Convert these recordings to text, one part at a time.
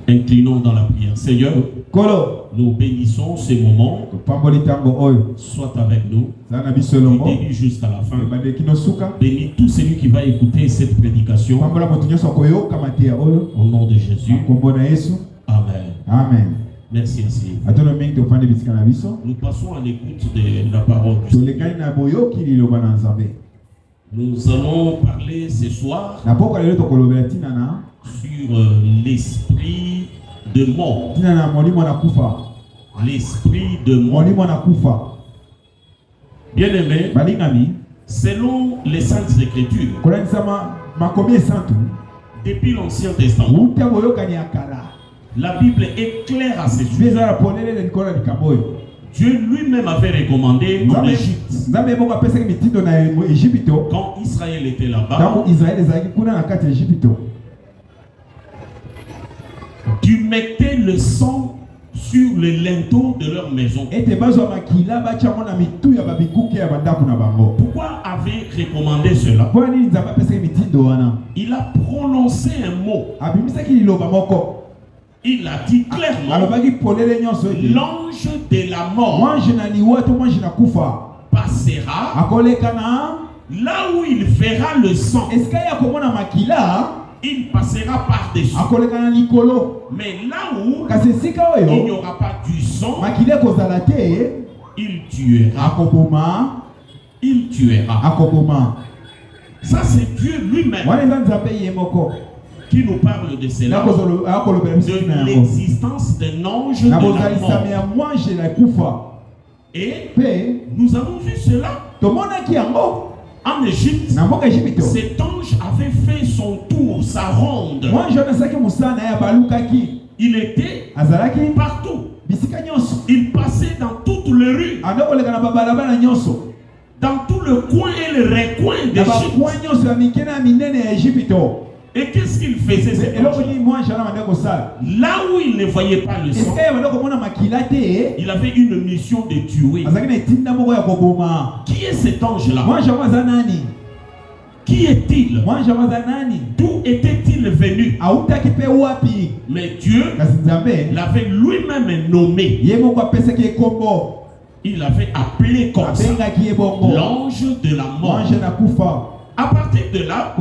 Inclinons dans la prière. Seigneur, nous bénissons ce moment. Sois avec nous. Du début jusqu'à la fin. Bénis tout celui qui va écouter cette prédication. Au nom de Jésus. Amen. Amen. Merci ainsi. Nous passons à l'écoute de la parole du Seigneur. Nous allons parler ce soir sur l'esprit de mort. L'esprit de mort. Bien-aimé, selon les Saintes Écritures, depuis l'Ancien Testament, la Bible est claire à ce sujet. Dieu lui-même avait recommandé en Égypte. Quand Israël était là-bas, tu mettais le sang sur les linteaux de leur maison. Pourquoi avait recommandé cela? Il a prononcé un mot. Il a dit clairement, l'ange de la mort passera là où il verra le sang. Il passera par-dessus. Mais là où il n'y aura pas du sang, il tuera. Il tuera. Ça, c'est Dieu lui-même qui nous parle de cela, de l'existence d'un ange de la mort. Et nous avons vu cela en Égypte. Cet ange avait fait son tour, sa ronde. Il était partout. Il passait dans toutes les rues, dans tout le coin et le recoin d'Égypte. Et qu'est-ce qu'il faisait? Là où il ne voyait pas le sang, il avait une mission de tuer. Qui est cet ange-là? Qui est-il? D'où était-il venu? Mais Dieu l'avait lui-même nommé. Il avait appelé comme ça l'ange de la mort. À partir de là,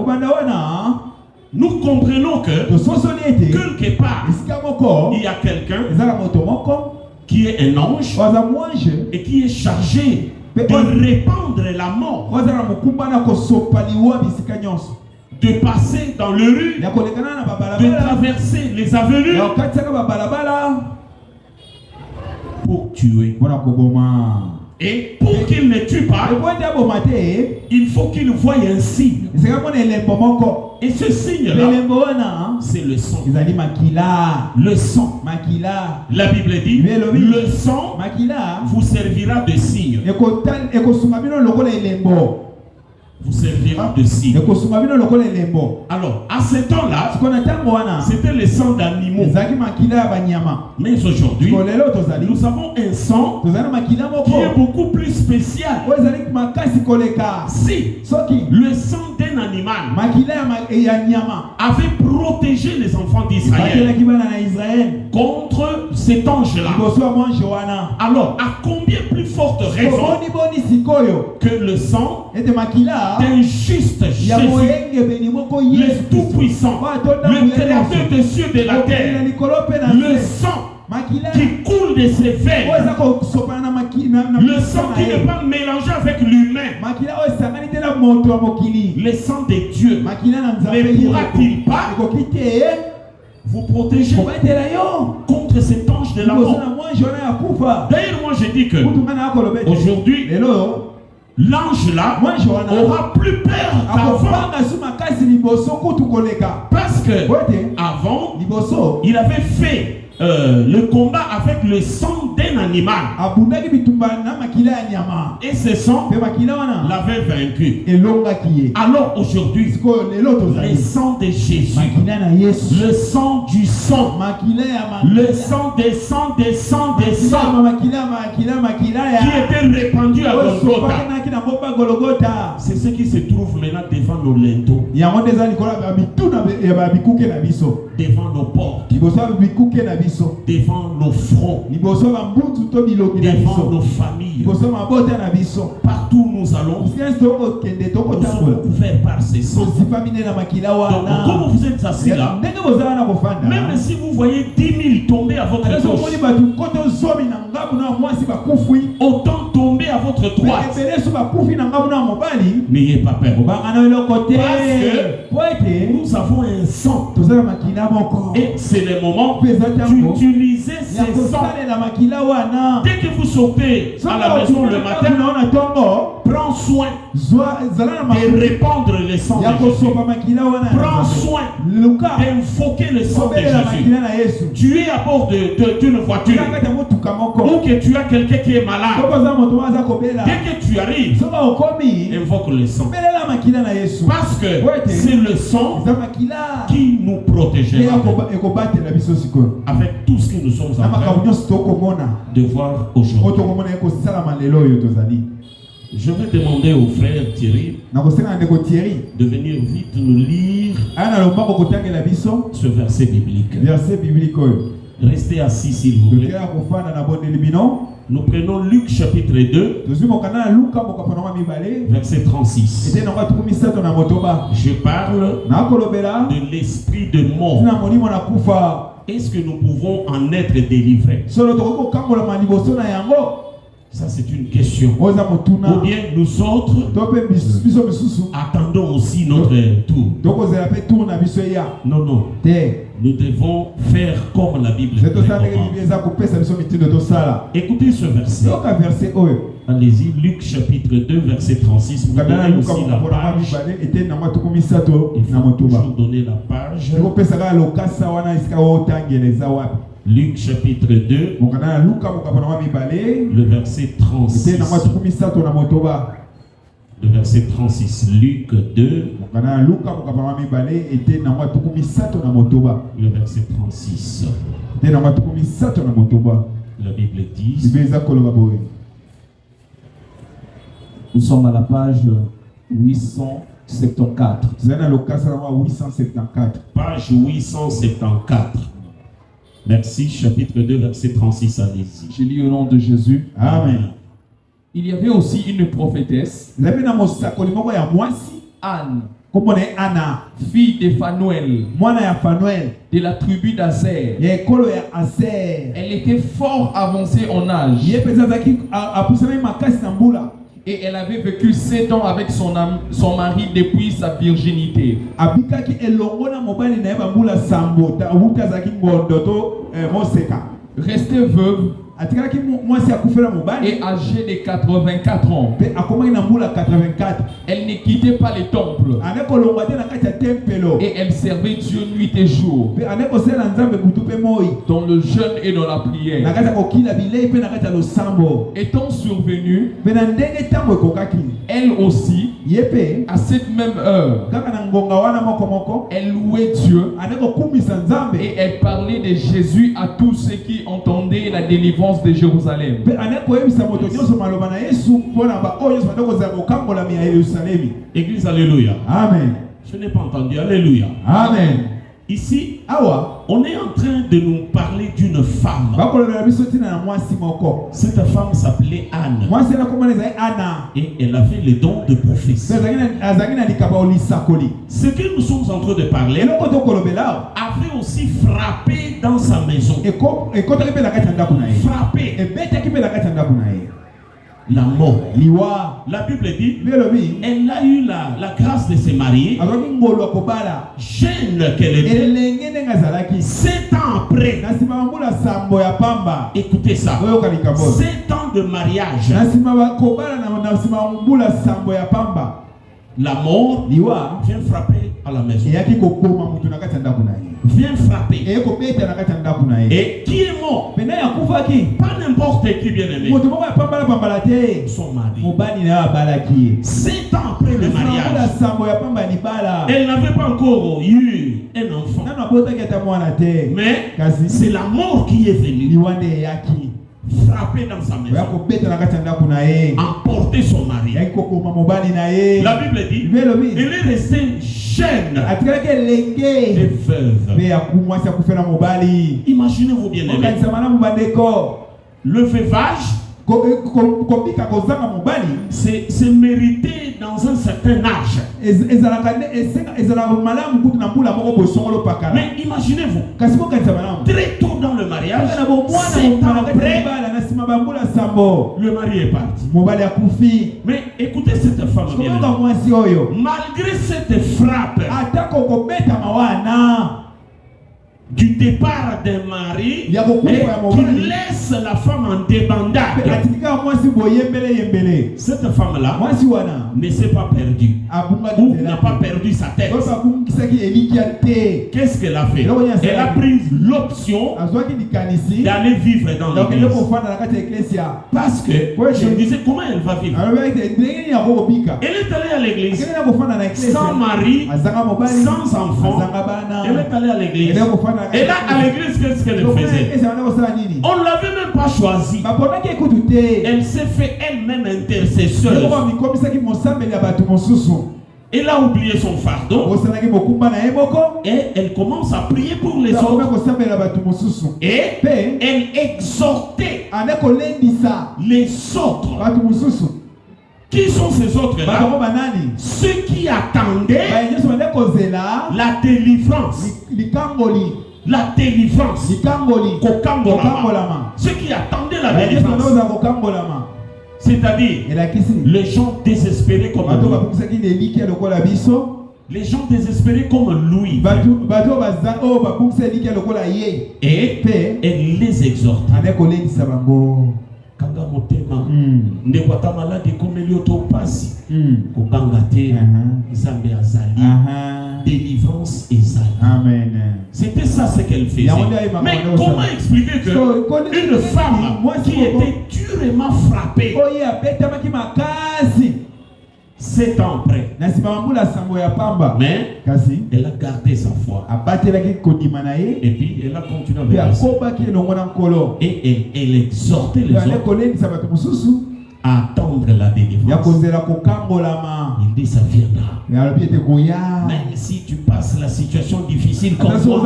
nous comprenons que quelque part, il y a quelqu'un qui est un ange et qui est chargé de répandre la mort, de passer dans les rues, de traverser les avenues pour tuer. Et pour qu'il ne tue pas, il faut qu'il voie un signe. Et ce signe-là, c'est le sang. Le sang. La Bible dit, le sang vous servira de signe. Vous servira de signe. Alors, à ce temps-là, c'était le sang d'animaux. Mais aujourd'hui, nous avons un sang qui est beaucoup plus spécial. Si le sang d'un animal avait protégé les enfants d'Israël contre cet ange-là, alors à combien plus forte raison que le sang d'un juste Jésus, le Tout-Puissant, le Créateur des cieux et de la terre, le sang qui coule de ses veines, le sang qui n'est pas mélangé avec l'humain, le sang de Dieu ne pourra-t-il pas vous protéger contre cet ange de la mort? D'ailleurs, moi je dis que aujourd'hui, l'ange là aura plus peur qu'avant. Parce que avant, il avait fait le combat avec le sang d'un animal. Et ce sang l'avait vaincu. Alors aujourd'hui, le sang de Jésus, le sang du sang, le sang des sangs des sangs des sangs qui était répandu à Golgotha. C'est ce qui se trouve maintenant devant nos linteaux, devant nos portes, devant nos fronts, devant nos familles. Partout où nous allons, nous sommes couverts par ces sangs. Donc, comme vous êtes assis là, même si vous voyez 10 000 tomber à votre gauche, autant tomber à votre droite, n'ayez pas peur. Parce que nous avons un sang. Et c'est le moment d'utiliser ces sangs. Dès que vous sortez à la maison le matin, prends soin de répandre le sang de Jésus. Prends soin d'invoquer le sang de Jésus. Tu es à bord d'une voiture, ou que tu as quelqu'un qui est malade. Dès que tu arrives, invoque le sang. Parce que c'est le sang qui nous protégera avec tout ce que nous sommes en train de voir aujourd'hui. Je vais demander au frère Thierry de venir vite nous lire ce verset biblique. Restez assis s'il vous plaît. Nous prenons Luc chapitre 2, verset 36. Je parle de l'esprit de mort. Est-ce que nous pouvons en être délivrés? Ça c'est une question. Ou bien nous autres attendons aussi notre tour. Non, non. Nous devons faire comme la Bible recommande. Écoutez ce verset. Allez-y, Luc chapitre 2, verset 36. Vous donnez aussi la page. Il faut toujours donner la page. Luc chapitre 2, le verset 36. Le verset 36. Luc 2, le verset 36. La Bible dit, nous sommes à la page 874. Page 874. Merci, chapitre 2, verset 36, allez-y. Je lis au nom de Jésus. Amen. Il y avait aussi une prophétesse, Anne, fille de Phanuel, de la tribu d'Aser. Elle était fort avancée en âge. Et elle avait vécu 7 ans avec son mari depuis sa virginité. Restée veuve et âgée de 84 ans. Elle ne quittait pas les temples. Et elle servait Dieu nuit et jour, dans le jeûne et dans la prière. Étant survenue, elle aussi, à cette même heure, elle louait Dieu et elle parlait de Jésus à tous ceux qui entendaient la délivrance de Jérusalem. Église, alléluia. Amen. Je n'ai pas entendu, alléluia. Amen. Ici, on est en train de nous parler d'une femme. Cette femme s'appelait Anne. Et elle avait le don de prophétie. Ce que nous sommes en train de parler avait aussi frappé dans sa maison. Frappé. La mort. La Bible dit, elle a eu la grâce de se marier. Jeune qu'elle était. 7 ans après. Écoutez ça. 7 ans de mariage. La mort vient frapper à la maison. Viens frapper. Et qui est mort? Pas n'importe qui, bien aimé. Son mari. 7 ans après le mariage, elle n'avait pas encore eu un enfant. Mais c'est la mort qui est venue. Frapper dans sa maison, emporter son mari. La Bible dit, il est resté jeune et veuve. Imaginez-vous bien aimé, le veuvage, c'est mérité dans un certain âge. Mais imaginez-vous, très tôt dans le mariage, 7 ans après, le mari est parti. Mais écoutez cette femme bien aimée. Malgré cette frappe du départ d'un mari qui laisse la femme en débandade, cette femme-là ne s'est pas perdue ou n'a pas perdu sa tête. Qu'est-ce qu'elle a fait? Elle a pris l'option d'aller vivre dans l'église. Parce que je me disais, comment elle va vivre? Elle est allée à l'église sans mari, sans enfant. Elle est allée à l'église. Et là, à l'église, qu'est-ce qu'elle faisait? On ne l'avait même pas choisie. Elle s'est fait elle-même intercesseuse. Elle a oublié son fardeau. Et elle commence à prier pour les autres. Et elle exhortait les autres. Qui sont ces autres-là? Ceux qui attendaient la délivrance. La délivrance. Ceux qui attendaient la délivrance. C'est-à-dire les gens désespérés comme nous. Les gens désespérés comme Louis. Et elle les exhorte. Kanga motema ndekota malade komelioto pasi kobangate nzambe azali délivrance ezali. Amen. C'était ça ce qu'elle faisait. Mais comment expliquer que une femme qui était durement frappée 7 ans après, mais elle a gardé sa foi. Et puis elle a continué avec ça. Et elle exhortait les autres à attendre la délivrance. Il dit ça viendra. Même si tu passes la situation difficile comme moi,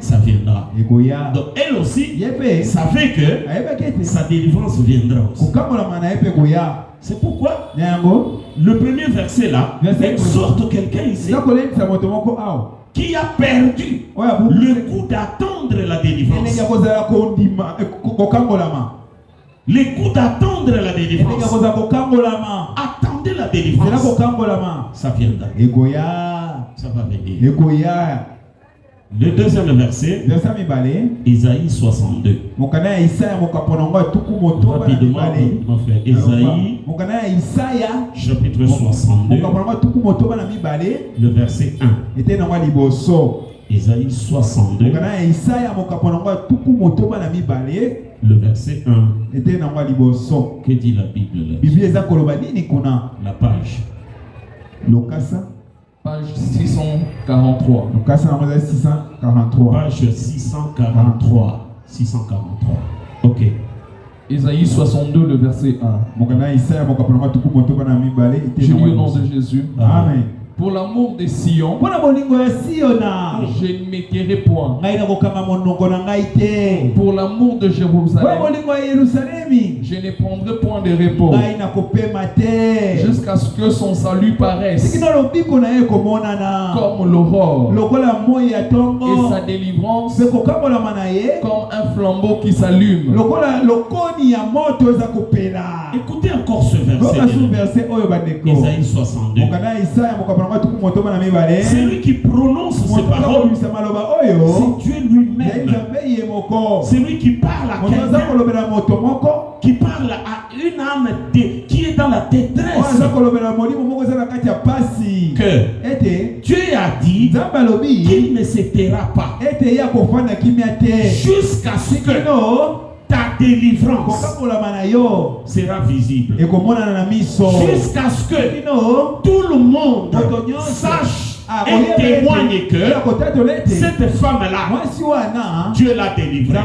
ça viendra. Donc elle aussi savait que sa délivrance viendra aussi. C'est pourquoi le premier verset là exhorte quelqu'un ici qui a perdu le coup d'attendre la délivrance. Les coups d'attendre la délivrance. Attendez la délivrance. Ça viendra. Ça va venir. Le deuxième verset, Isaïe 62. Rapidement, mon frère. Isaïe, chapitre 62, le verset 1. Isaïe 62, le verset 1. Que dit la Bible là? La page. Page 643. Page 643. 643. Ok. Isaïe 62, le verset 1. Je lis au nom de Jésus. Amen. Pour l'amour de Sion, je ne m'étierai point. Pour l'amour de Jérusalem, je ne prendrai point de repos jusqu'à ce que son salut paraisse comme l'aurore et sa délivrance comme un flambeau qui s'allume. Écoutez encore ce verset. Isaïe 62. C'est lui qui prononce ces paroles. C'est Dieu lui-même. C'est lui qui parle à quelqu'un, qui parle à une âme qui est est dans la détresse, que Dieu a dit qu'il ne se taira pas jusqu'à ce que ta délivrance sera visible, jusqu'à ce que tout le monde sache et témoigne que cette femme-là, Dieu l'a délivrée.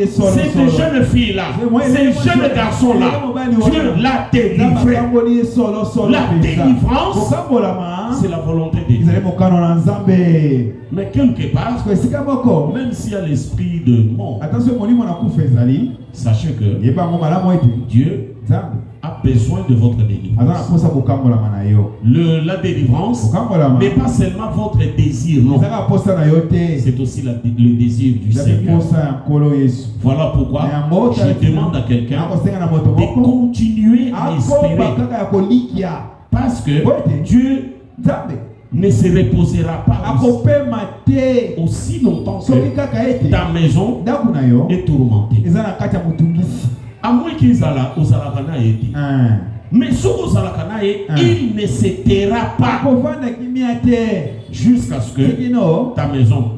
Cette jeune fille-là, ces jeunes garçons-là, Dieu l'a délivré. La délivrance, c'est la volonté de Dieu. Mais quelque part, même s'il y a l'esprit de mort, sachez que Dieu a besoin de votre délivrance. La délivrance n'est pas seulement votre désir, non. C'est aussi le désir du Seigneur. Voilà pourquoi je demande à quelqu'un de continuer à espérer. Parce que Dieu ne se reposera pas aussi longtemps que ta maison est tourmentée. À moins qu'ils aient aux Alakana été. Mais sur aux Alakana, il ne se taira pas jusqu'à ce que ta maison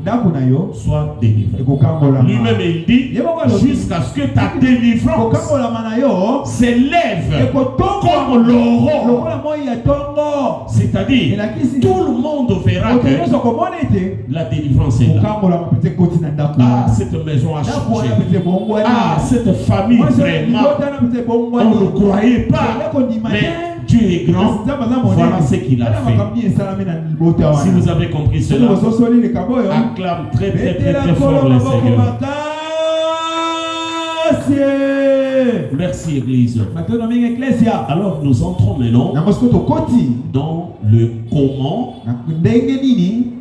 soit délivrée. Lui-même il dit jusqu'à ce que ta délivrance s'élève comme l'aurore. C'est-à-dire tout le monde verra que la délivrance est là. Ah, cette maison a changé. Ah, cette famille vraiment, on ne croyait pas. Mais Dieu est grand, voilà ce qu'il a fait. Si vous avez compris cela, acclame très très très très fort le Seigneur. Merci Église. Alors nous entrons maintenant dans le comment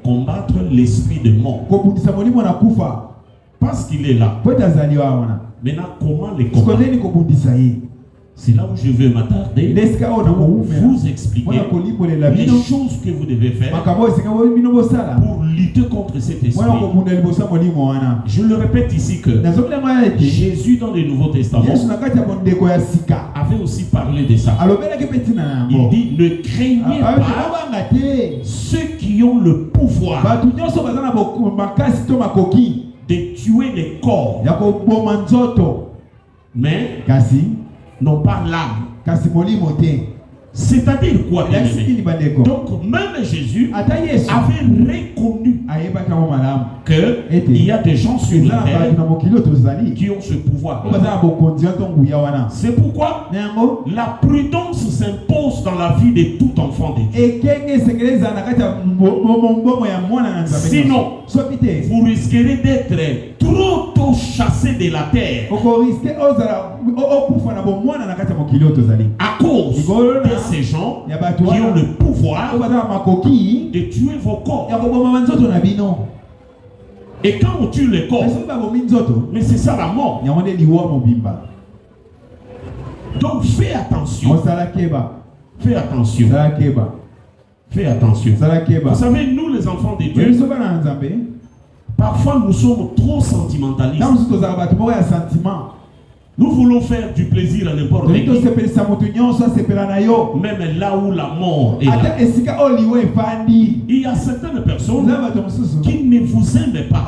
combattre l'esprit de mort. Parce qu'il est là. Maintenant, comment les combattre? C'est là où je veux m'attarder pour vous expliquer les choses que vous devez faire pour lutter contre cet esprit. Je le répète ici que Jésus dans le Nouveau Testament avait aussi parlé de ça. Il dit ne craignez pas ceux qui ont le pouvoir de tuer les corps, mais non pas l'âme. C'est-à-dire quoi? Donc même Jésus avait reconnu qu'il y a des gens sur la terre qui ont ce pouvoir. C'est pourquoi la prudence s'impose dans la vie de tout enfant de Dieu. Sinon, vous risquerez d'être trop tôt chassé de la terre à cause de ces gens qui ont le pouvoir de tuer vos corps. Et quand on tue les corps, mais c'est ça la mort. Donc fais attention. Fais attention. Fais attention. Vous savez, nous les enfants de Dieu, parfois nous sommes trop sentimentalistes. Nous voulons faire du plaisir à n'importe qui. Même là où la mort est là. Il y a certaines personnes qui ne vous aiment pas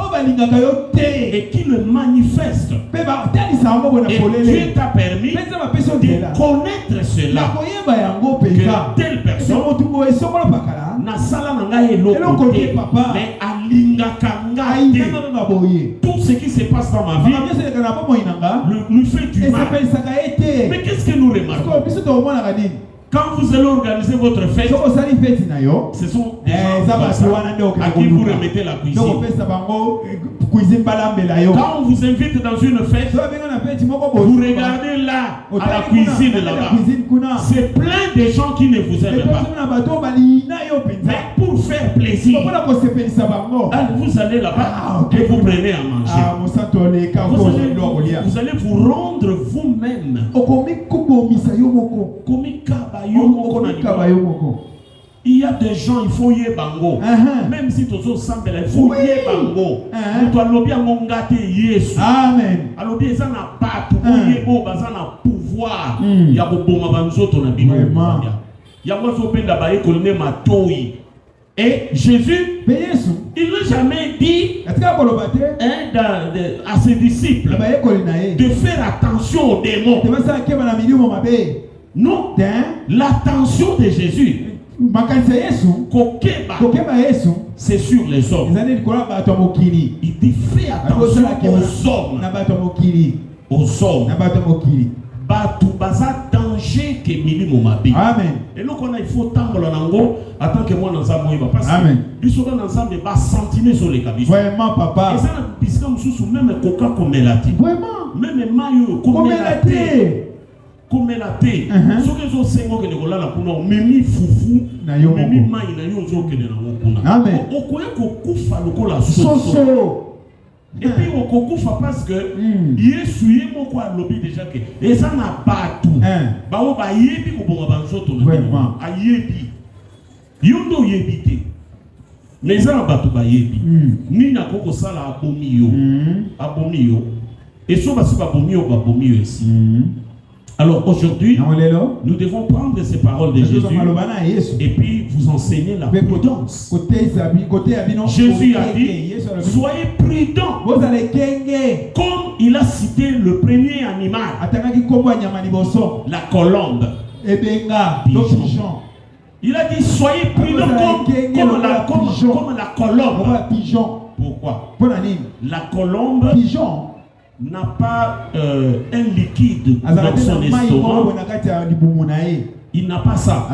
et qui le manifestent. Et Dieu t'a permis de connaître cela. Que telle personne n'a sala nanga eloko te, mais alingaka te. Tout ce qui se passe dans ma vie lui fait du mal. Mais qu'est-ce que nous remarquons? Quand vous allez organiser votre fête, ce sont des gens à qui vous remettez la cuisine. Quand on vous invite dans une fête, vous regardez là, à la cuisine là-bas. C'est plein de gens qui ne vous aiment pas. Mais pour faire plaisir, vous allez là-bas et vous prenez à manger. Vous allez vous rendre vous-même. Il y a des gens, il faut y bango. Même si tu es semble, il faut y bango. Tu dois lobby à mon gâté Yesu. Amen. Alors bien ça n'a pas tout ça n'a pouvoir. Il y a beaucoup de banzo ton habit. Il y a moi qui open d'abord colonné matoi. Et Jésus, il n'a jamais dit à ses disciples de faire attention aux démons. Non, l'attention de Jésus, c'est sur les hommes. Il dit fais attention aux hommes. Batu baza danger que milimo mabe. Amen. Et donc il faut tambola nango attends que moi dans amour parce que biso dans ensemble ba sentinelle sur les cabis. Vraiment papa. Et ça na bisika mususu même coca comme melati. Vraiment. Même mayo comme melati. Comme melati. Ce que zo sengo que nekola la kuna memi fufu na yo memi mai na yo zo que na kuna. Amen. Okoye ko kufa lokola soso. Et puis au kokufa parce que Yesu yemo kwa lobby déjà que et ça n'a pas tout. Ba o ba yebi ko bonga banzoto na vraiment ayebi. Yondo yebite. Mais ça ba tout ba yebi. Ni na koko sala abomi yo. Abomi yo. Et so ba si ba abomi yo ici. Alors aujourd'hui, nous devons prendre ces paroles de Jésus et puis vous enseigner la prudence. Jésus a dit, soyez prudents. Comme il a cité le premier animal, la colombe. Il a dit, soyez prudents comme la colombe. Pourquoi? La colombe n'a pas un liquide dans son estomac. Il n'a pas ça.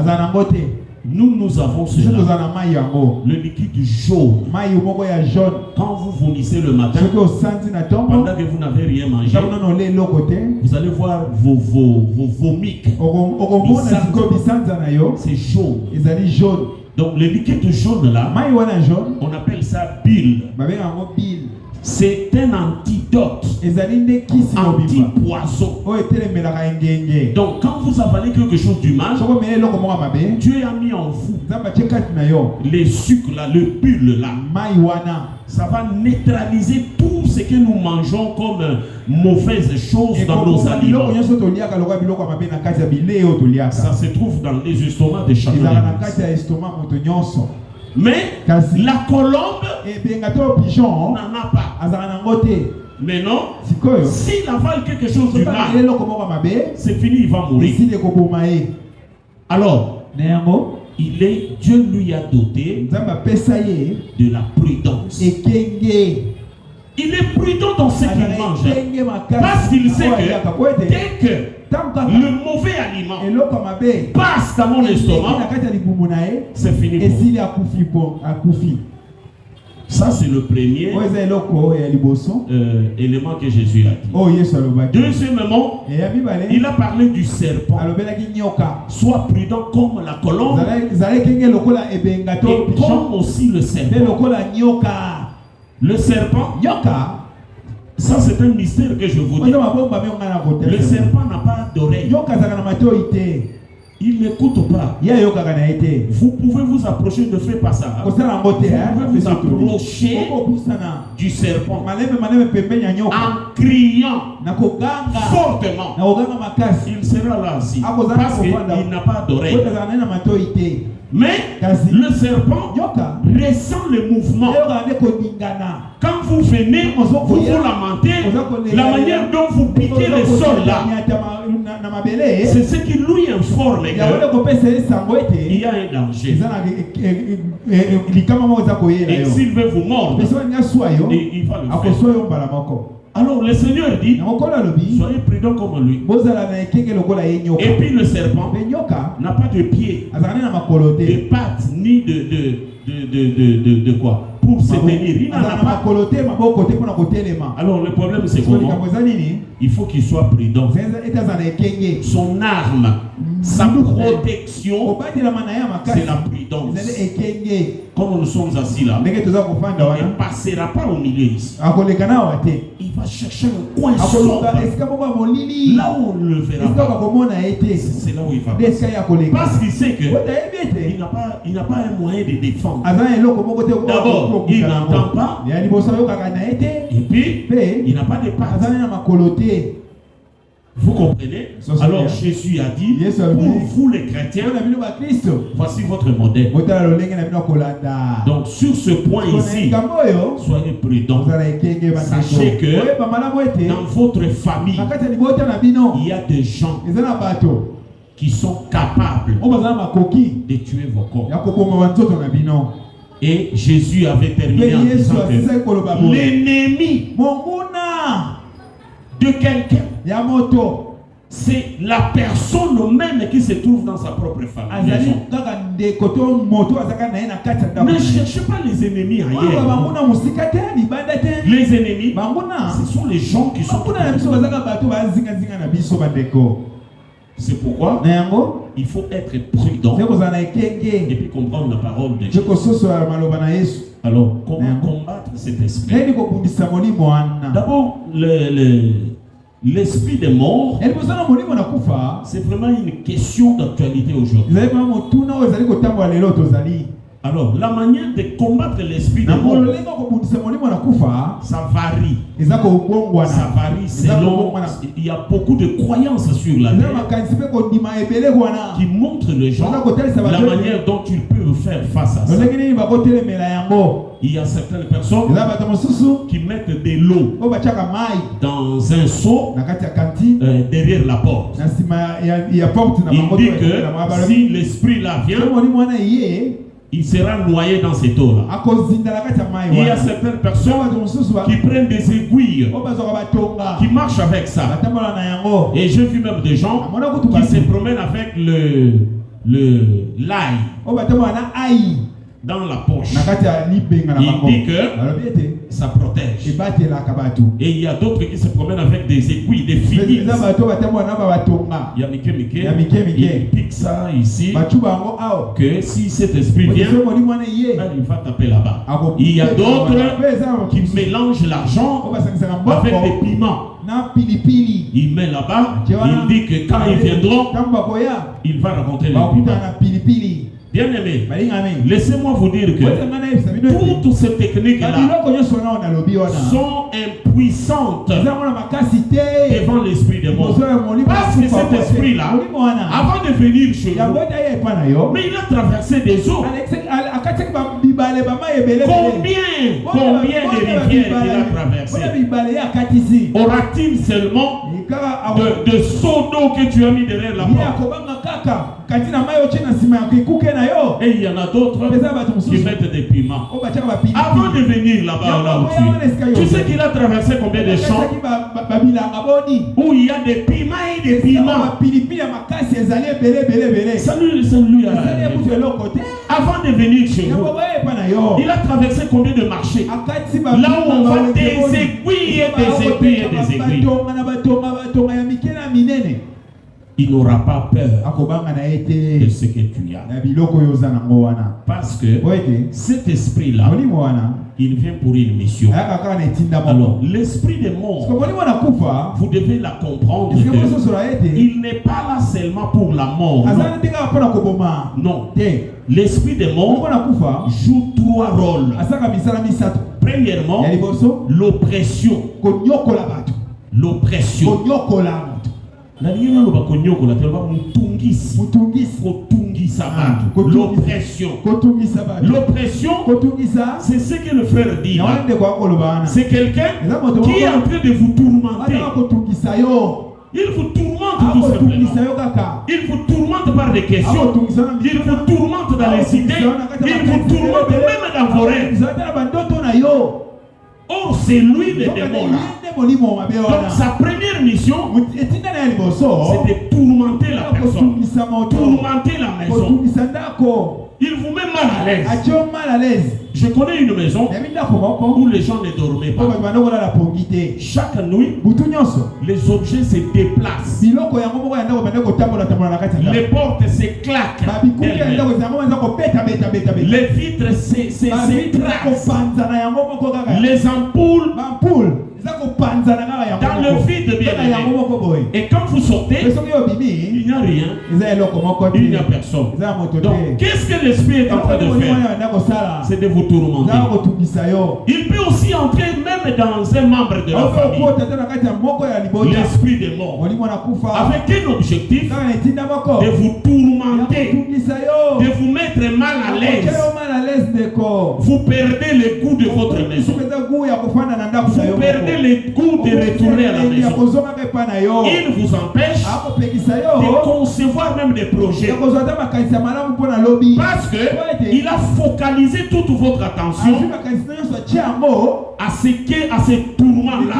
Nous avons cela. Le liquide jaune. Quand vous vomissez le matin, pendant que vous n'avez rien mangé, vous allez voir vos vomis. C'est jaune. Donc le liquide jaune là, on appelle ça bile. C'est un antidote, anti-poison. Donc quand vous avalez quelque chose du mal, Dieu a mis en vous les sucres là, le bulle là. Ça va neutraliser tout ce que nous mangeons comme mauvaises choses dans nos aliments. Ça se trouve dans les estomacs de chacun. Mais la colombe n'en a pas. Mais non, s'il avale quelque chose du mal, c'est fini, il va mourir. Alors, Dieu lui a doté de la prudence. Il est prudent dans ce qu'il mange. Parce qu'il sait que dès que le mauvais aliment passe dans mon estomac, c'est fini. Ça, c'est le premier élément que Jésus a dit. Deuxièmement, il a parlé du serpent. Sois prudent comme la colombe et comme aussi le serpent. Le serpent, ça c'est un mystère que je vous dis. Le serpent n'a pas d'oreille. Il n'écoute pas. Vous pouvez vous approcher, ne faites pas ça. Vous pouvez vous approcher du serpent en criant fortement. Il sera là aussi parce qu'il n'a pas d'oreille. Mais le serpent ressent le mouvement. Quand vous venez, vous vous lamentez, la manière dont vous piquez le sol là, c'est ce qui lui informe qu'il y a un danger. Et s'il veut vous mordre, il va le faire. Alors le Seigneur dit, soyez prudents comme lui. Et puis le serpent n'a pas de pieds, de pattes, ni de quoi pour se tenir. Il n'en a pas. Alors le problème c'est comment? Il faut qu'il soit prudent. Son arme, sa protection, c'est la prudence. Comme nous sommes assis là, il ne passera pas au milieu ici. Il va chercher un coin sombre. Là où on ne le verra pas. C'est là où il va passer. Parce qu'il sait qu'il n'a pas un moyen de défendre. D'abord, il n'entend pas. Et puis, il n'a pas de pattes. Vous comprenez? Alors Jésus a dit, pour vous les chrétiens, voici votre modèle. Donc sur ce point ici, soyez prudents. Sachez que dans votre famille, il y a des gens qui sont capables de tuer vos corps. Et Jésus avait terminé en disant que l'ennemi de quelqu'un, c'est la personne même qui se trouve dans sa propre famille. Ne cherchez pas les ennemis ailleurs. Les ennemis, ce sont les gens qui sont. C'est pourquoi il faut être prudent et puis comprendre la parole de Jésus. Alors, comment combattre cet esprit? D'abord, l'esprit des morts, c'est vraiment une question d'actualité aujourd'hui. Alors, la manière de combattre l'esprit des morts, ça varie. Ça varie selon. Il y a beaucoup de croyances sur la terre qui montrent les gens la manière dont ils peuvent faire face à ça. Il y a certaines personnes qui mettent de l'eau dans un seau derrière la porte. Il dit que si l'esprit là vient, il sera noyé dans cette eau-là. Il y a certaines personnes qui prennent des aiguilles, qui marchent avec ça. Et j'ai vu même des gens qui se promènent avec l'ail dans la poche. Il dit que ça protège. Et il y a d'autres qui se promènent avec des aiguilles, des filets. Il y a il pique ça ici. Que si cet esprit vient, il va taper là-bas. Il y a d'autres qui mélangent l'argent avec des piments. Il met là-bas. Il dit que quand ils viendront, il va rencontrer les piments. Bien aimé, laissez-moi vous dire que toutes ces techniques-là sont impuissantes devant l'esprit des morts. Parce que cet esprit-là, avant de venir chez nous, mais il a traversé des eaux. Combien de rivières il a traversé? Aura-t-il seulement de seaux d'eau que tu as mis derrière la porte? Et il y en a d'autres qui mettent des piments. Avant de venir là-bas, là où tu sais qu'il a traversé combien de champs où il y a des piments et des piments. Salut. Avant de venir chez vous, il a traversé combien de marchés? Là où on va des aiguilles et des aiguilles et des aiguilles. Il n'aura pas peur de ce que tu as. Parce que cet esprit-là, il vient pour une mission. Alors, l'esprit des morts, vous devez la comprendre il n'est pas là seulement pour la mort. Non. L'esprit des morts joue trois rôles. Premièrement, l'oppression. L'oppression. L'oppression, c'est ce que le frère dit. C'est quelqu'un qui est en train de vous tourmenter. Il vous tourmente tout simplement. Il vous tourmente par des questions. Il vous tourmente dans les idées. Il vous tourmente même dans vos rêves. Or, c'est lui le démon là. Donc sa première mission, c'est de tourmenter la personne, tourmenter la maison. Il vous met mal mal à l'aise. Je connais une maison où les gens ne dormaient pas. Chaque nuit, les objets se déplacent. Les portes se claquent. Les vitres s'écrasent. Les ampoules dans le vide, bien aimé. Et quand vous sortez, il n'y a rien. Il n'y a personne. Donc, qu'est-ce que l'esprit est en train de faire? C'est de vous tourmenter. Il peut aussi entrer même dans un membre de la famille. L'esprit des morts. Avec un objectif de vous tourmenter, de vous mettre mal à l'aise. Vous perdez le goût de votre maison. Vous perdez le goût de retourner à la maison. Il vous empêche de concevoir même des projets. Parce qu'il a focalisé toute votre attention à ce tourment-là.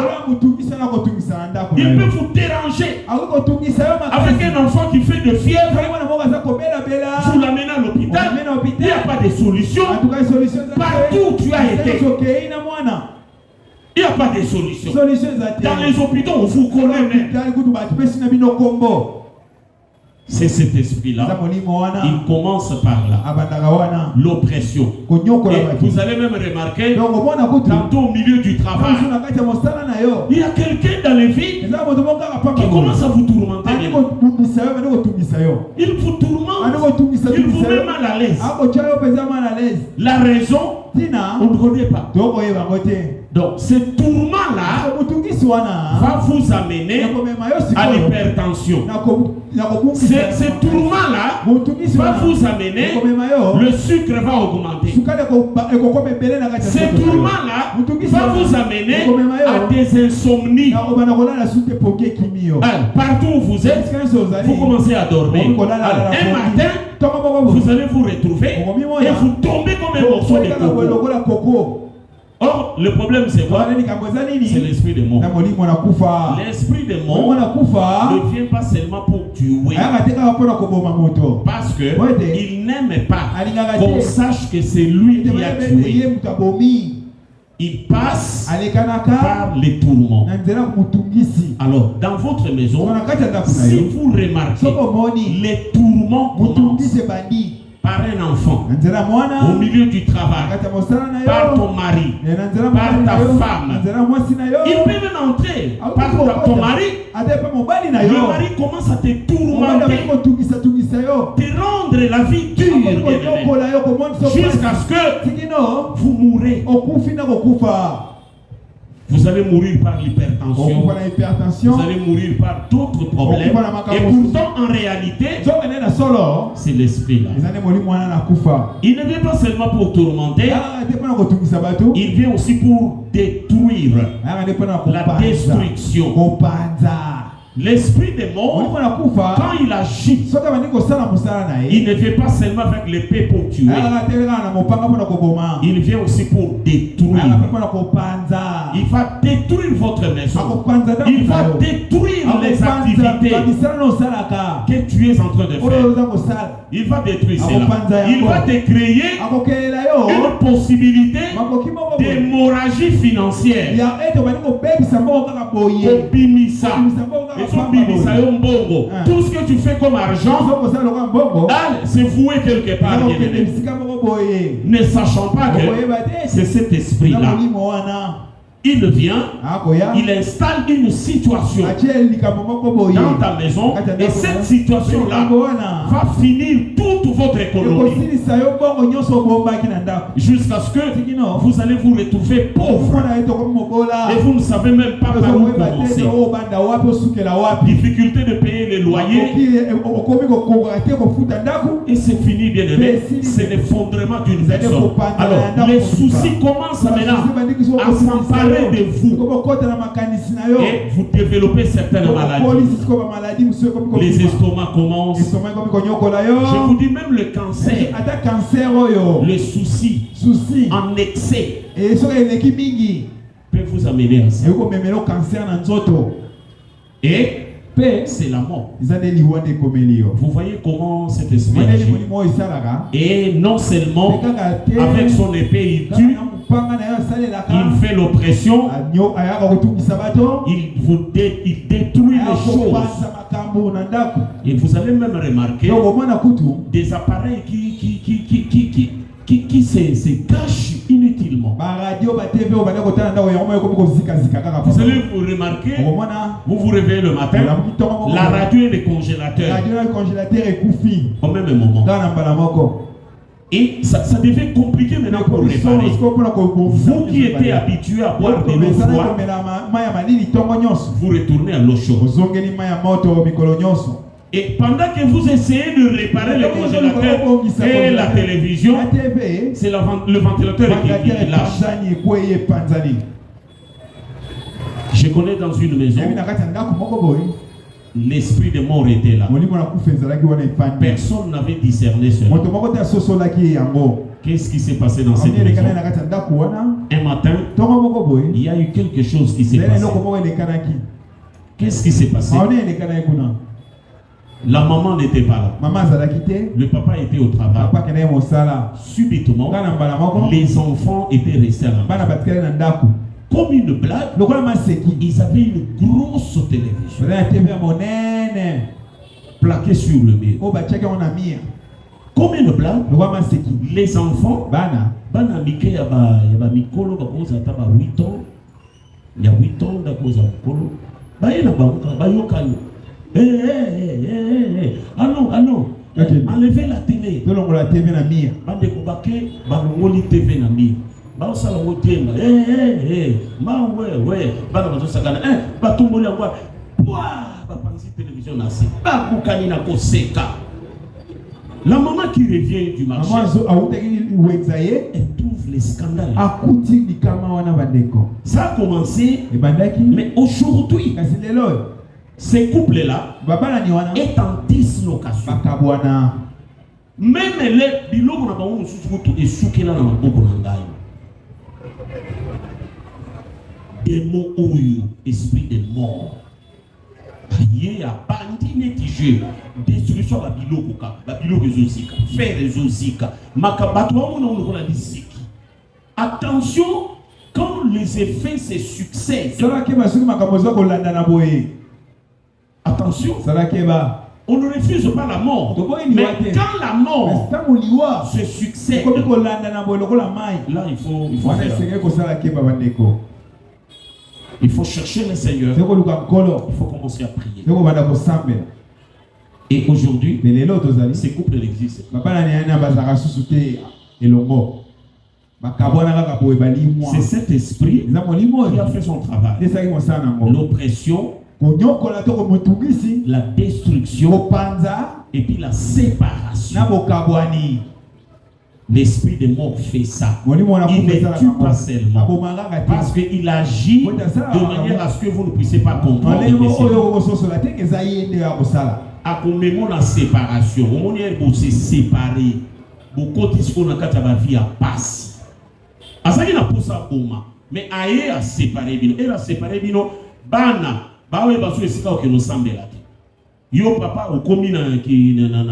Il peut vous déranger avec un enfant qui fait de fièvre. Vous l'amenez à l'hôpital. Il n'y a pas de solution. Partout où tu as été, il n'y a pas de solution. Dans les hôpitaux, on vous connaît même. C'est cet esprit-là. Il commence par là. L'oppression. Et vous allez même remarquer, tantôt au milieu du travail, il y a quelqu'un dans les vies qui commence à vous tourmenter. Il vous tourmente. Il vous met mal à l'aise. La raison, on ne connaît pas. Donc ce tourment-là va vous amener à l'hypertension. Ce tourment-là va vous amener, le sucre va augmenter. Ce tourment-là va vous amener à des insomnies. Partout où vous êtes, vous commencez à dormir. Un matin, vous allez vous retrouver et vous tombez comme un morceau de coco. Or, le problème c'est quoi? C'est l'esprit des morts. L'esprit des morts ne vient pas seulement pour tuer. Parce qu'il n'aime pas qu'on sache que c'est lui qui a tué. Il passe par les tourments. Alors, dans votre maison, si vous remarquez, les tourments commencent par un enfant, au milieu du travail, par ton mari, par ta femme. Il peut même entrer par ton mari. Le mari commence à te tourmenter, te rendre la vie dure, jusqu'à ce que vous mourrez. Vous allez mourir par l'hypertension. Vous allez mourir par d'autres problèmes. Et pourtant, en réalité, c'est l'esprit là. Il ne vient pas seulement pour tourmenter. Il vient aussi pour détruire. La destruction. L'esprit des morts, quand il agit, il ne vient pas seulement avec l'épée pour tuer. Il vient aussi pour détruire. Il va détruire votre maison. Il va détruire les activités que tu es en train de faire. Il va détruire cela. Il va te créer une possibilité d'hémorragie financière. Tout ce que tu fais comme argent, c'est voué quelque part. Ne sachant pas que c'est cet esprit-là. Il vient, il installe une situation dans ta maison et cette situation-là va finir toute votre économie jusqu'à ce que vous allez vous retrouver pauvre et vous ne savez même pas par où commencer. Difficulté de payer les loyers et c'est fini, bien aimé. C'est l'effondrement d'une personne. Alors les soucis commencent maintenant à s'emparer de vous et vous développez certaines maladies. Les estomacs commencent. Je vous dis même le cancer, le souci en excès peut vous amener à ça. Et c'est la mort. Vous voyez comment cet esprit agit. Et non seulement avec son épée il tue, il fait l'oppression, il détruit les choses. Et vous allez même remarquer des appareils qui se cachent inutilement. Vous allez vous remarquer, vous vous réveillez le matin, la radio et le congélateur au même moment. Et ça devient compliqué maintenant pour réparer. Vous qui étiez habitué à boire de l'eau froide, vous retournez à l'eau chaude. Et pendant que vous essayez de réparer le congélateur et la télévision, c'est le ventilateur qui lâche. Je connais dans une maison, l'esprit de mort était là. Personne n'avait discerné cela. Qu'est-ce qui s'est passé dans cette maison? Un matin, il y a eu quelque chose qui s'est passé. Qu'est-ce qui s'est passé? La maman n'était pas là. Le papa était au travail. Subitement, les enfants étaient restés là. Comme une blague, ils avaient une grosse télévision plaquée sur le mur. Comme une blague, les enfants, il y a 8 ans, il y a 8 ans, allons, enlevez la télé. La maman qui revient du marché, elle trouve les scandales. Ça a commencé, mais aujourd'hui, ces couples-là est en dislocation. Même les bilons qu'on a pas et soukela na maboko na ngai. Démon oyo, esprit de mort. Aïe a bandi netijé. Destruction la biloko ka, la biloko zozika, faire zozika. Makabato on a dit. Attention quand les effets se succèdent. Attention. On ne refuse pas la mort. Mais quand la mort se succède, là il faut chercher le Seigneur. Il faut commencer à prier. Et aujourd'hui, ces couples existent. C'est cet esprit qui a fait son travail. L'oppression, la destruction et puis la séparation. L'esprit de mort fait ça. Il ne tue pas seulement parce qu'il agit de manière à ce que vous ne puissiez pas comprendre. À combien la séparation, on est se séparer. Beaucoup de ce qu'on a quand la vie a passé. À ça il a pour ça mais aïe à séparer bino et la séparer bino bana bawe basu esika que nous semble là. Yo papa au commune qui na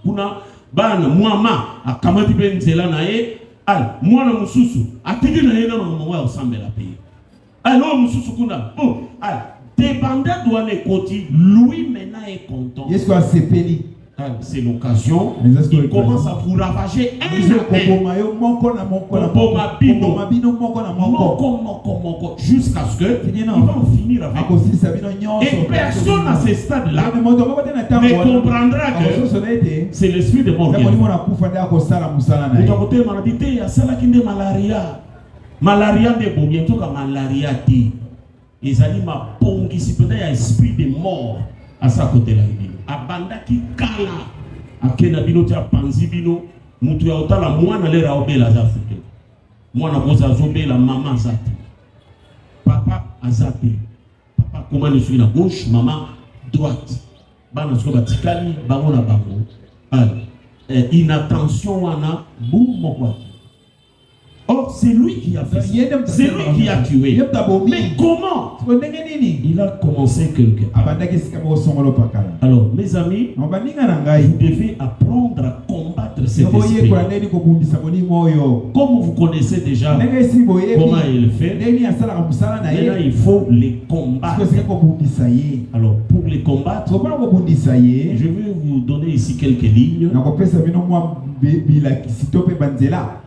kuna bana mama akamati benzela na ye al mwana mususu atiki na ye na mama wa semble la pays. Alors mususu kuna bon al dépendant doit les côtés lui maintenant est content. Est-ce que c'est péli? C'est l'occasion. Il commence à vous ravager jusqu'à ce que il va en finir avec. Et personne à ce stade-là ne comprendra que c'est l'esprit de mort. Malaria de bon bientôt comme malaria dit. Ils allaient ma pongi si peut-être un esprit de mort à sa côté là. Abanda ki kala akena bino tia panzi bino mutu ya otala mwana lera obela za fute mwana koza zobela mama zati papa azati papa comment ne suis la gauche maman droite bana soka tikali bango na bango inattention wana boum moko Or, c'est lui qui a fait ça. C'est lui qui a tué. Mais comment? Il a commencé quelque part. Alors, mes amis, vous devez apprendre à combattre cet esprit. Comme vous connaissez déjà comment il fait, maintenant il faut les combattre. Alors, pour les combattre, je vais vous donner ici quelques lignes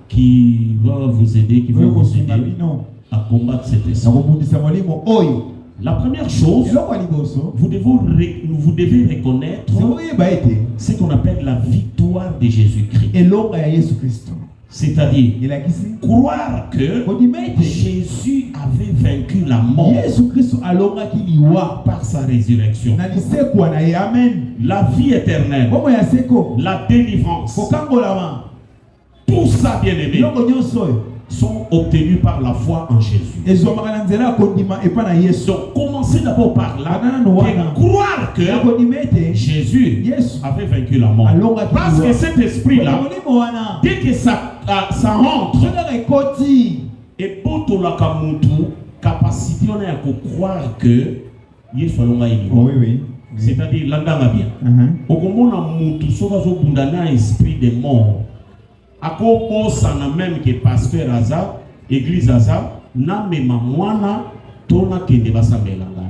qui va vous aider, qui va vous aider à combattre cet esprit. La première chose, vous devez reconnaître ce qu'on appelle la victoire de Jésus-Christ. C'est-à-dire croire que Jésus avait vaincu la mort par sa résurrection. La vie éternelle, la délivrance, tout ça, bien aimé, sont obtenus par la foi en Jésus. Donc, commencez d'abord par là et croire que Jésus avait vaincu la mort. Parce que cet esprit-là, dès que ça rentre, et pour tout la capacité, on a à croire que Jésus est c'est-à-dire, l'andama bien. Au moment où on a un esprit de mort, à quoi ça même que pasteur Aza, église Aza, na même moana, tona kende basa belanga.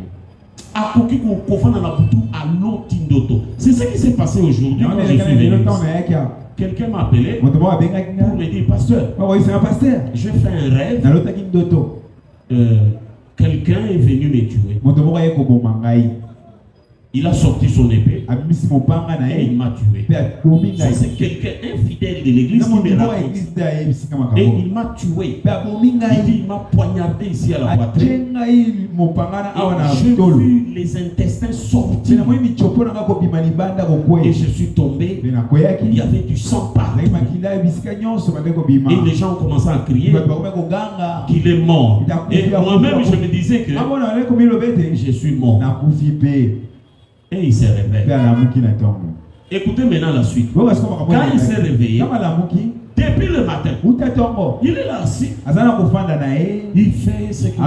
À quoi qui confond dans la boutou à l'autre indoto. C'est ce qui s'est passé aujourd'hui quand je suis venu. Quelqu'un m'a appelé pour me dire, pasteur, je fais un rêve. Quelqu'un est venu me tuer. Il a sorti son épée et il m'a tué. Ça, c'est quelqu'un infidèle de l'église qui me raconte. Et il m'a tué. Il m'a poignardé ici à la poitrine. Et j'ai vu les intestins sortir. Et je suis tombé. Il y avait du sang partout. Et les gens ont commencé à crier qu'il est mort. Et moi-même, je me disais que je suis mort. Et il s'est réveillé. Écoutez maintenant la suite. Quand il s'est réveillé, depuis le matin, il est là assis. Il fait ce qu'il fait.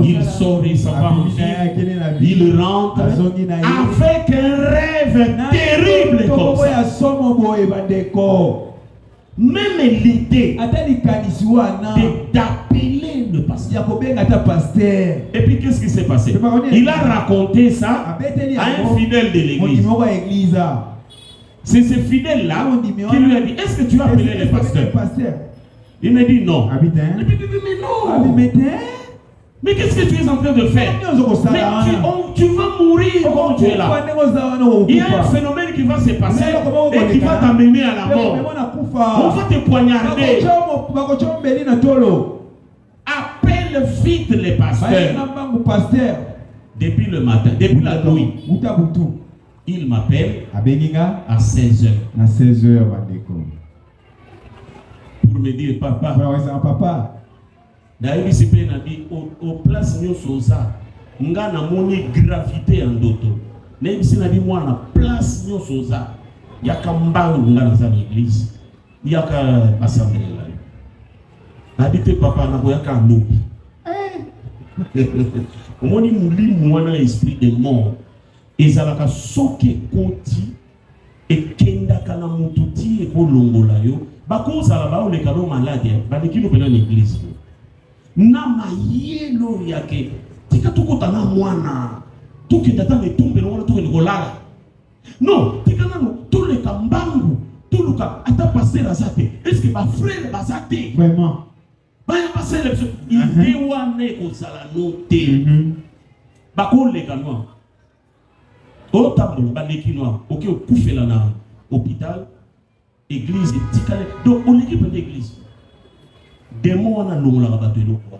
Il sort, il s'en va en ville. Il rentre avec un rêve terrible comme ça. Même l'idée d'appeler le pasteur. Et puis qu'est-ce qui s'est passé? Il a raconté ça à un fidèle de l'église. C'est ce fidèle-là qui lui a dit, est-ce que tu as appelé le pasteur? Il m'a dit non. Il m'a dit, mais non. Mais qu'est-ce que tu es en train de faire? Mais tu vas mourir quand tu es là. Il y a un phénomène qui va se passer et qui va t'amener à la mort. On va te poignarder. Appelle vite les pasteurs. Depuis le matin, depuis la nuit. Il m'appelle à 16h. Pour me dire, papa. D'ailleurs, il a dit, au place nous soza, nga na moni gravité en doto. Il a dit, moi, na place nous soza, yaka mbangu nga dans l'église, yaka assemblée là. Habite papa na boyaka nobi. Au moni mouli mouana esprit de mort. Ezalaka soke koti et kenda kana mututi e ko longola yo. Bako zala ba o le kalo malade, ba de kilo pena l'église. Na mayelo yake tika tukota na mwana tukenda ta metumbe no tukenda kolala non tika na tout le kambangu tout le ka ata passer azate est-ce que ba frère bazate vraiment ba ya passer le il wane ko sala noté ba ko le kanwa o tablo ba le kinwa OK o kufela na hôpital église tika donc on équipe d'église démon wana longola bato eloko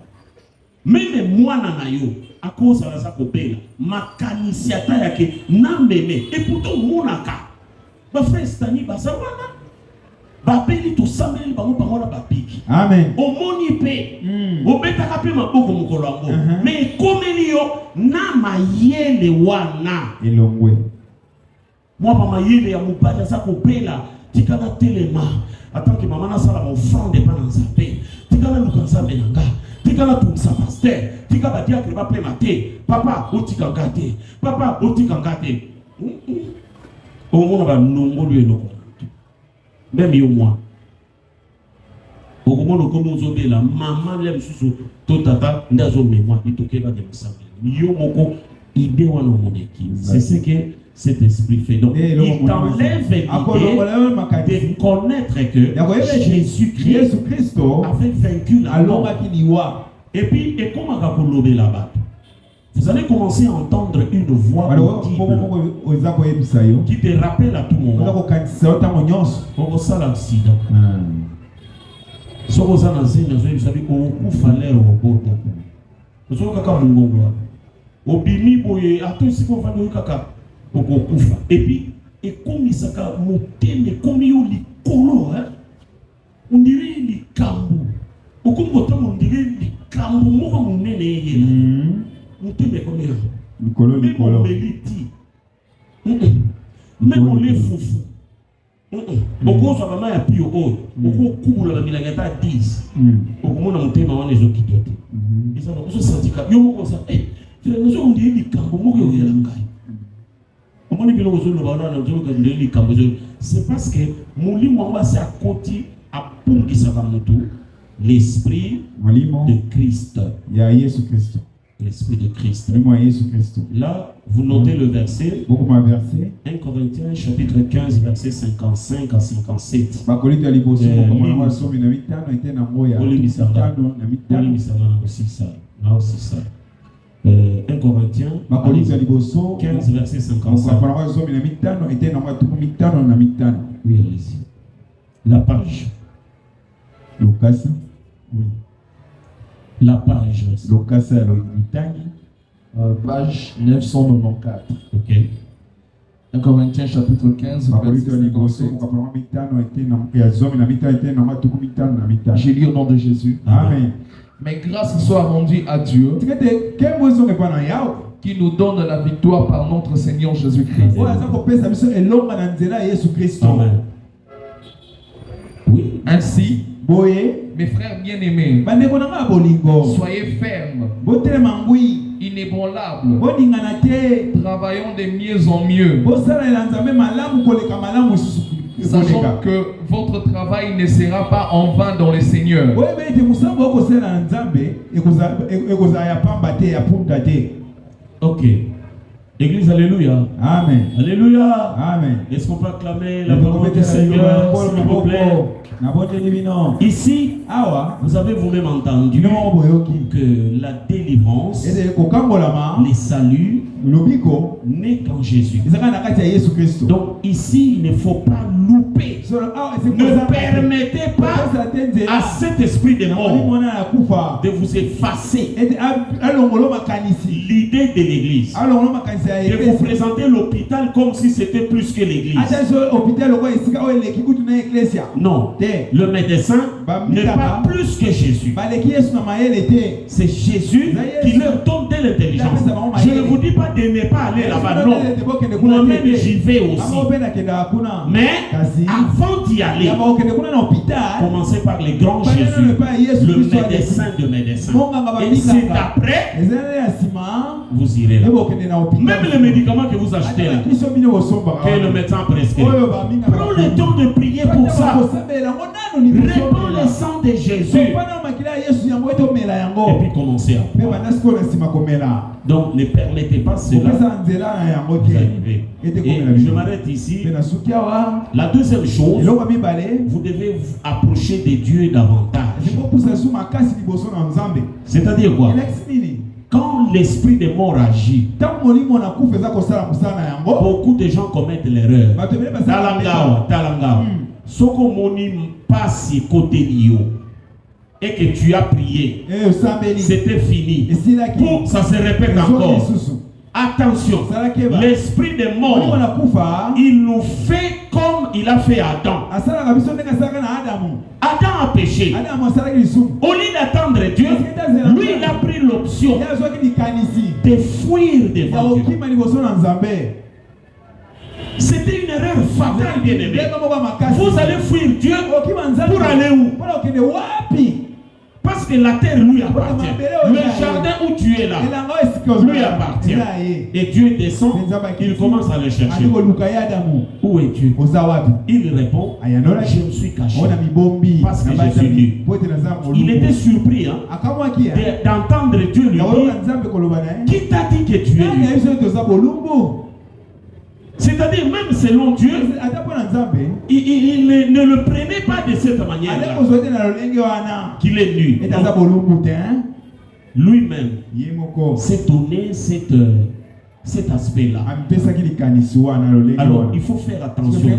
même mwana na yo akoza za kopela makanisiata yake nambeme et pourtant monaka ba frère stani basa wana ba peli to sambeli bango bango ba piki amen omoni pe obetaka pe maboko mokolo yango mais komeli yo na mayele wana elongwe moi ba mayele ya mobali za kopela tikala telema attends que maman na sala mon offrande pas dans sa paix tikala lukanza menanga tikala tumsa pasteur tikala diacre va prémater papa otika ngate papa otika ngate au monde va nongo lui no même yo moi au monde comme nous obéla maman lem susu to tata ndazo mémoire itokeba de msamba yo moko idée wana moneki c'est ce que cet esprit fait. Donc, il t'enlève l'idée de connaître que Jésus-Christ avait vaincu la mort. Et puis, et comment on là-bas? Vous allez commencer à entendre une voix audible qui te rappelle à tout moment. Pour ça, l'accident. Si vous avez vous savez qu'on fallait au robot. Vous savez qu'on obimi boye ato si qu'on va nous kaka okufa et puis et comme ça ka motene comme yo likolo hein on dirait likambu okumboto on dirait likambu moko munene yela motene comme yo likolo meliti même on les foufou beaucoup ça maman ya pio o beaucoup kubula ba milanga ta 10 okumona motema wana ezo kitote isa na kuso santika yo moko ça on dirait likambu moko yo yela ngai. C'est parce que l'esprit de Christ. L'esprit de Christ. Là, vous notez le verset 1 Corinthiens chapitre 15 verset 55 à 57. Aussi ça. 1 Corinthiens 15 verset 55. Oui, allez-y. La page. Lucas. Oui. La page. Lucas page 994. Ok. 1 Corinthiens chapitre 15 verset 57. J'ai lu au nom de Jésus. Amen. Mais grâce soit rendue à Dieu qui nous donne la victoire par notre Seigneur Jésus-Christ. Amen. Oui. Ainsi, mes frères bien-aimés, soyez fermes, inébranlables, travaillons de mieux en mieux, sachant que votre travail ne sera pas en vain dans le Seigneur. Ok. Église, alléluia. Amen. Alléluia. Amen. Est-ce qu'on peut acclamer la parole du Seigneur, s'il vous plaît? Ici, vous avez vous-même entendu que la délivrance, les saluts, n'est qu'en Jésus. Donc ici, il ne faut pas louper. Ne permettez pas à cet esprit de mort de vous effacer l'idée de l'église, de vous présenter l'hôpital comme si c'était plus que l'église. Non, le médecin n'est pas plus que Jésus. C'est Jésus qui leur donne de l'intelligence. Je ne vous dis pas de ne pas aller là-bas, non. Moi-même j'y vais aussi. Mais avant d'y aller, commencez par les grands Jésus, le médecin de médecins. Et c'est après, vous irez là. Même les médicaments que vous achetez là, que le médecin prescrit, prends le temps de prier pour ça. Répands le sang de Jésus. Et puis commencez à. Donc ne permettez pas cela d'arriver. Et je m'arrête ici. La deuxième chose, vous devez vous approcher de Dieu davantage. C'est-à-dire quoi? Quand l'esprit de mort agit, beaucoup de gens commettent l'erreur. Talanga. Soko moni passe côté Lio et que tu as prié, c'était fini. Pour ça se répète encore. Attention, l'esprit de mort, il nous fait comme il a fait Adam. Adam a péché. Au lieu d'attendre Dieu, lui il a pris l'option de fuir devant Dieu. C'était une erreur fatale, bien aimé. Vous allez fuir Dieu pour aller où? Parce que la terre lui appartient. Le jardin où tu es là lui appartient. Et Dieu descend, il commence à le chercher. Où es Dieu? Il répond, je me suis caché parce que je suis Dieu. Il était surpris d'entendre Dieu lui dire, qui t'a dit que tu es Dieu? C'est-à-dire, même selon Dieu, il ne le prenait pas de cette manière-là. Qu'il est nu. Lui-même s'est donné cet aspect-là. Alors, il faut faire attention.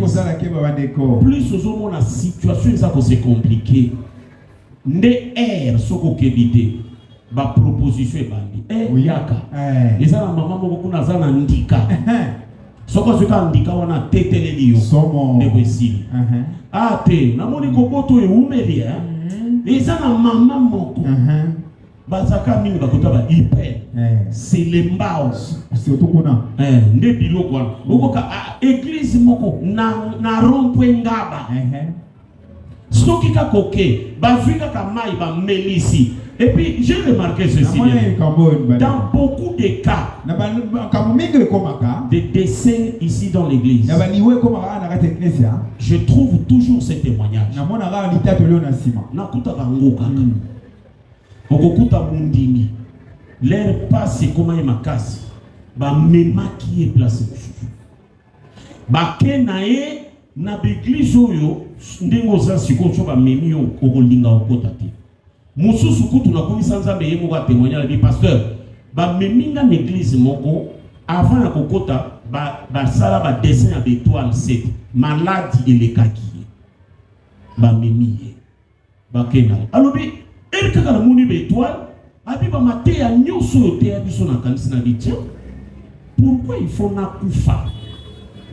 Plus aux hommes, la situation est compliquée. Ne air soko kebite. Ba proposition est bandie. Yaka. Et ça, la maman, beaucoup n'a pas ndika. Soko zuka ndika wana teteleli yo négocier te namoni koboto e umeli eza na mama moko bazaka mingi bakota ba hyper c'est les mbao surtout kuna nde biloko wana okoka église moko na rompwe ngaba soki ka koke bazwika ka mai ba melisi. Et puis j'ai remarqué ceci dans beaucoup de cas de décès ici dans l'église, je trouve toujours ces témoignages. L'air passe comme il m'a cassé. Même qui est placé. Bakenae na l'église oyo ndengoza sikocho ba memi okolinga okotate. Mususu kutu na komisa nzambe yemo ba témoigner le pasteur ba meminga l'église moko avant la kokota ba sala ba dessin à d'étoile 7 malade et les kaki ba memiye ba kena alobi erika kala muni ba étoile abi ba maté ya nyoso te ya biso na kanisa na bitia pourquoi il faut na kufa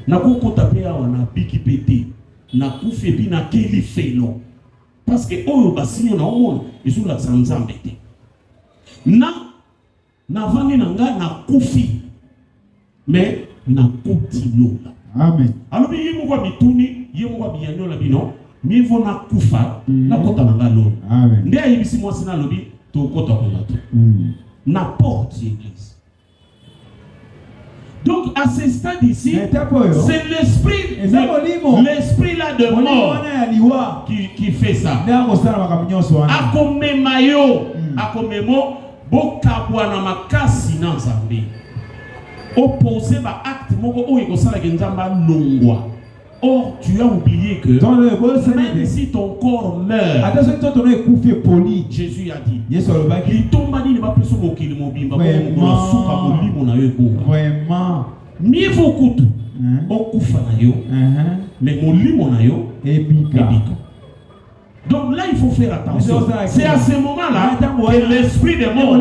na kokota pe ya wana biki pété na kufe bi na keli felo. Parce que oh basinyo na omona isu la sanzambe te na vani nanga na kufi mais na kuti lola. Amen. Alors yimo kwa bituni yimo kwa biyanyo la bino mivo na kufa na kota nanga lola. Amen. Nde ayibisi mwasi na lobi to kota kona to na porte l'église. Donc à ce stade ici, c'est l'esprit là de mort qui fait ça. Akomemayo, akomemo, bokabwa na makasi na nzambe. Opposé ba acte moko o ekosala ke nzamba longwa. Or, tu as oublié que même si ton corps meurt, Jésus a dit, il tombe à dire, vraiment, mieux vaut coûte, mais mon lit, mon ayo, donc là, il faut faire attention. C'est à ce moment-là que l'esprit des morts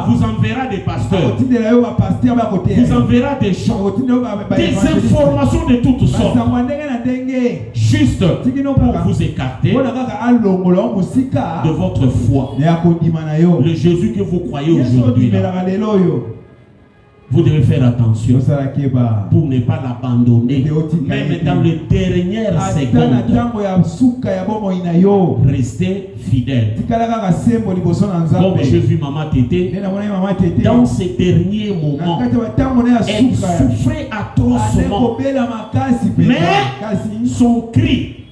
vous enverra des pasteurs, vous enverra des gens, des informations de toutes sortes, juste pour vous écarter de votre foi. Le Jésus que vous croyez aujourd'hui, vous devez faire attention pour ne pas l'abandonner. Même dans les dernières secondes, restez fidèle. Comme j'ai vu Maman Tété, dans ces derniers moments, elle souffrait atrocement. Mais son cri,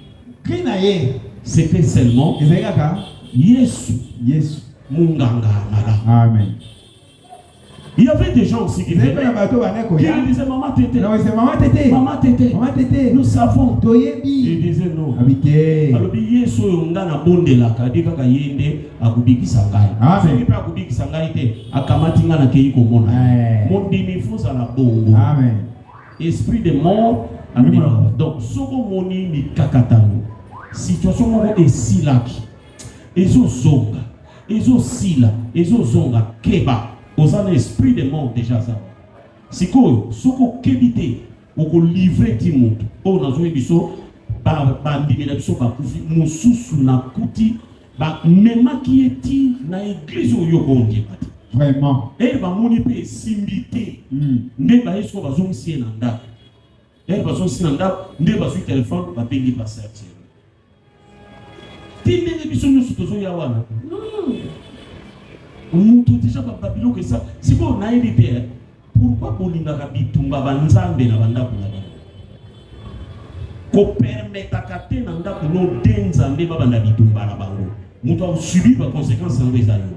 c'était seulement Yesu. Amen. Il y avait des gens aussi qui disaient Maman Tété, Maman Tété, nous savons. Ils disaient non. Alors, Yesu ngana bondela kadika kayende akubiki sangai. Amen. Pas akubiki sangai te akamati ngana keyi komona. Mon demi fosa la bongo. Amen. Esprit de mort. Amen. Donc soko moni ni kakatano. Situation moko esilaki. Ezo zonga. Ezo sila. Ezo zonga keba. Aux un esprit de mort déjà ça. Si quoi, ce qu'on kébite, on peut livrer Timon. On a joué du saut, par l'immédiation, par Moussous na kuti, par même qui est-il na église où yokondi. Vraiment. Et va moniper simbité. Ne pas est-ce qu'on va zoomer nanda. Et parce que si on a des téléphone, va payer par ça. Tu n'es pas sur ce yawana. Non. On a déjà pas Babylone que ça. Si on a une idée, pourquoi on a rabitumba banzambe na banda pour la ko permettre à katé nanda pour nous denzambe ba banda bitumba na bango. Mutu a subi les conséquences en les ayo.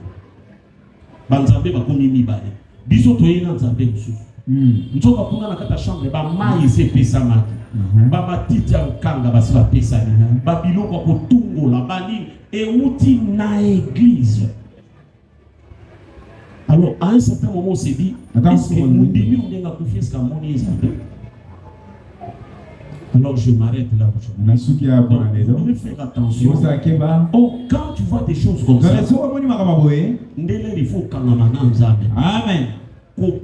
Banzambe ba komi mibale. Biso toyena nzambe mususu. Nzoka kuna na kata chambre ba mai se pesa maki. Ba matiti ya kanga basi ba pesa ni. Ba biloko ko tungola bali et outi na église. Alors à un certain moment on s'est dit est-ce que nous devons on a confiance qu'à mon Nzambe. Alors je m'arrête là aujourd'hui. Vous devez faire attention. Oh, quand tu vois des choses comme ça, il faut Amen.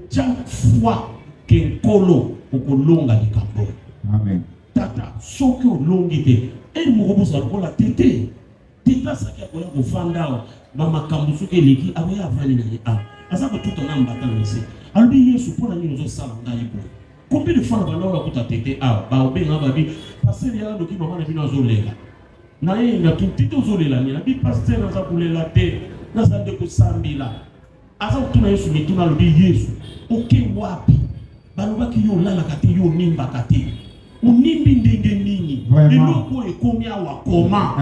Chaque fois que kolo okolonga likambo. Amen. Tata soki olongite et mokobusa lokola tete. Teta saki akoya kofanda mama kambusu ke leki akoya avani na a. Asa ko tout en ambata nse. Albi Yesu pona ni nozo sala ngai ko. Combien de fois on a kuta tete a ba obenga ba bi passer ya loki mama na bino azolela. Na ye na tutito zolela ni na bi passer na za kulela te na za de ko sambila. Asa tuna Yesu mituna lobi Yesu oke wapi balobaki yo lala kate yo nimba kate unimbi ndenge nini eloko ekomi awa koma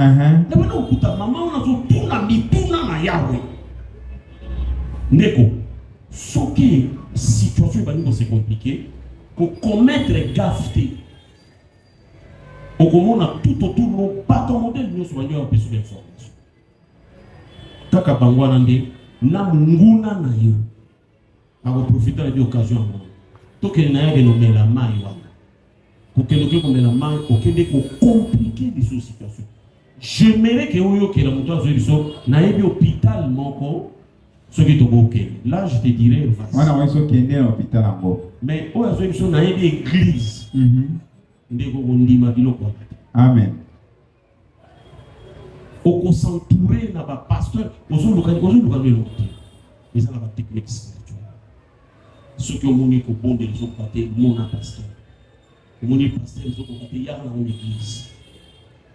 na bana okuta mama unazo tuna mituna na yawe ndeko soki situation bani c'est compliqué pour commettre gaffe au komona tout autour no pas ton modèle nous soyons un peu sur l'information kaka bangwana nde na nguna na yo ako profiter de l'occasion to que na yake no mela mai wa ko que no ko mela mai ko que de ko compliquer des situations j'aimerais que oyo que la moto azo biso na yebi hôpital moko ce qui to boké là je te dirais wana wa so kende na hôpital ngo mais oyo azo biso na yebi église ndeko ndima biloko amen. Au s'entourer na ba pasteur ozo luka lelo mais ça la technique spirituelle ceux qui ont moni ko bon de les autres côté mon pasteur mon pasteur les autres côté ya na l'église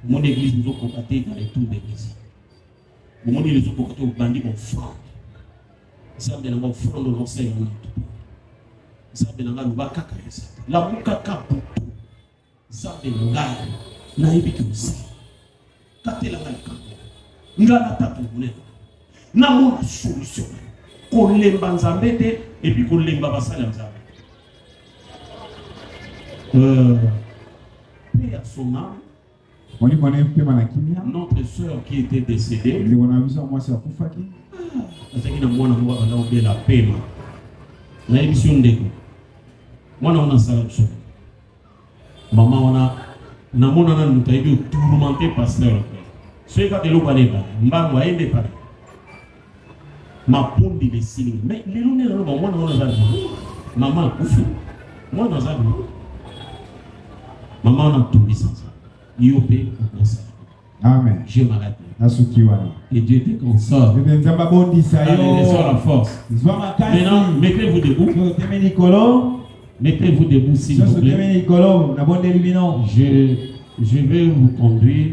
mon église nous autres côté dans les tours d'église mon les autres côté au bandi mon frère ça bien mon frère de l'enseignement ça bien nga lubaka kabisa la mukaka putu ça bien nga na ibiki usi katela ngalikambo ngala tatu mune na mona solution kolemba nzambe te et puis kolemba basala nzambe paix à son âme. Notre sœur qui était décédée azaki na mwana mwa ana obela pema na émission ndeko mwana ona sala biso mama wana na mona na mutaidi tourmenté pasteur ce ka de lokaleba mbango aende pale mapundi de siling mais les lunes là mwana ona za maman kufu mwana za maman ona tumbi sans yope kosa. Amen. Je m'arrête. Et Dieu te console. Allez, la force. Maintenant, mettez-vous debout. Mettez-vous debout s'il vous plaît. Je vais vous conduire.